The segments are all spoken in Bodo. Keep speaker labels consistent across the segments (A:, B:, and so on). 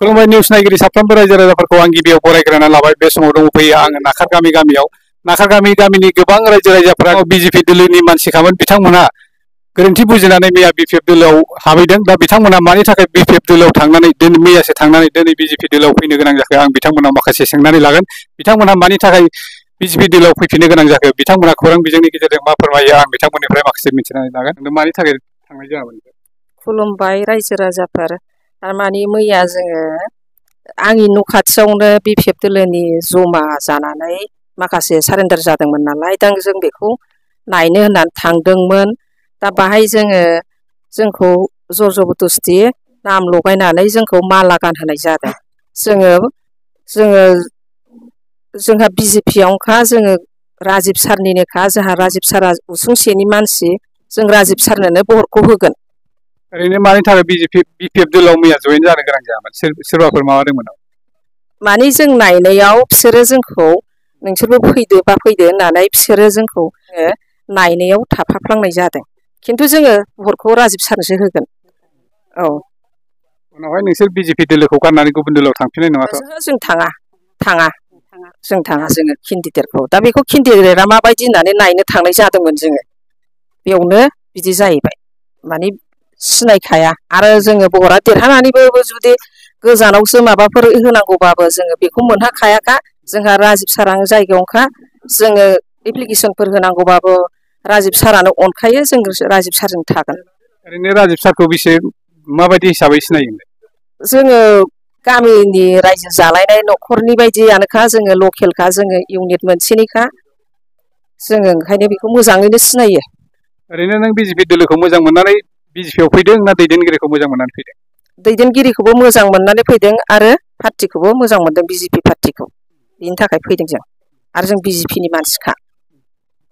A: खुलुमबाय निउस नायगिरि साफ्रोमबो रायजो राजाफोरखौ आं गिबियाव बरायग्रोना लाबाय। बे समाव दंफैयो आङो नाखार गामियाव। नाखार गामिनि गोबां रायजो राजाफोरा बिजेपि दोलोनि मानसिखामोन। बिथांमोनहा गोरोन्थि बुजिनानै मैया बिपिएफ दोलोआव हाबैदों। दा बिथांमोना मानि थाखाय बिपिएफ दोलोआव थांनानै मैयासो थांनानै दिनै बिजेपि दोलोआव फैनो गोनां जाखो आं बिथांमोनाव माखासे सोंनानै लागोन। बिथांमोनहा मानि थाखाय बिजेपि दोलोआव फैफिननो गोनां जाखो, बिथांमोना खौरां बिजोंनि गेजेरजों मा फोरमायो आं बिथांमोननिफ्राय माखासे मिथिनानै लागोन। मानि थाखाय थांनाय जायामोन?
B: खुलुमबाय रायजो राजाफोर। थारमाने मैया जोङो आंनि न' खाथियावनो बिपिएफ दोलोनि जमा जानानै माखासे सारेन्डार जादोंमोन नालाय, दा जों बेखौ नायनो होननानै थांदोंमोन। दा बाहाय जोंखौ जर जबरदस्ति नाम लगायनानै जोंखौ माला गानहोनाय जादों। जोंहा बिजेपियावनोखा, जोङो राजिब सारनिनोखा, जोंहा राजिब सारा उसुंसेनि मानसि, जों राजिब सारनोनो भटखौ होगोन।
A: ओरैनो मानि थाखाय बिपिएफ दोलोआव मैया जयेन जानो गोनां जायामोन? सोरबाफोर माबादोंमोन?
B: माने जों नायनायाव बिसोरो जोंखौ नोंसोरबो फैदो होननानै बिसोरो जोंखौ नायनायाव थाफाफ्लांनाय जादों। खिन्थु जोङो भटखौ राजिब सारनोसो होगोन। औ,
A: उनावहाय नोंसोर बिजेपि दोलोखौ गारनानै गुबुन दोलोआव थांफिननाय नङाथ'?
B: जों थाङा जोङो केन्डिडेटखौ। दा बेखौ केन्डिडेटआ माबायदि होननानै नायनो थांनाय जादोंमोन जोङो। बेयावनो बिदि जाहैबाय। माने सिनायखाया। आरो जोङो भटआ देरहानानैबो जुदि गोजानावसो माबाफोर होनांगौबाबो जोङो बेखौ मोनहाखायाखा। जोंहा राजिब सारानो जायगायावनोखा। जोङो एप्लिकेसनफोर होनांगौबाबो राजिब सारानो अनखायो, जों राजिब सारजों थागोन।
A: ओरैनो राजिब सारखौ माबायदि हिसाबै सिनायो?
B: जोङो गामिनि रायजो जालायनाय न'खरनि बायदियानोखा, जोङो लकेलखा, जोङो इउनिट मोनसेनिखा, जोङो ओंखायनो बेखौ मोजाङैनो सिनायो।
A: ओरैनो नों बिजेपि दोलोखौ मोजां मोननानै बिजेपिआव फैदों ना दैदेनगिरिखौ मोजां मोननानै फैदों?
B: दैदेनगिरिखौबो मोजां मोननानै फैदों आरो पार्टिखौबो मोजां मोनदों, बिजेपि पार्टिखौ। बिनि थाखाय फैदों जों, आरो जों बिजेपिनि मानसिखा।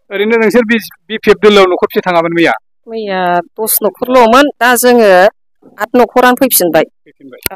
A: ओरैनो नोंसोर बिपिएफ दोलोआव न'खरबेसे थाङामोन मैया?
B: मैया 10 न'खरल'मोन। दा जोङो 8 न'खरानो फैफिनबाय।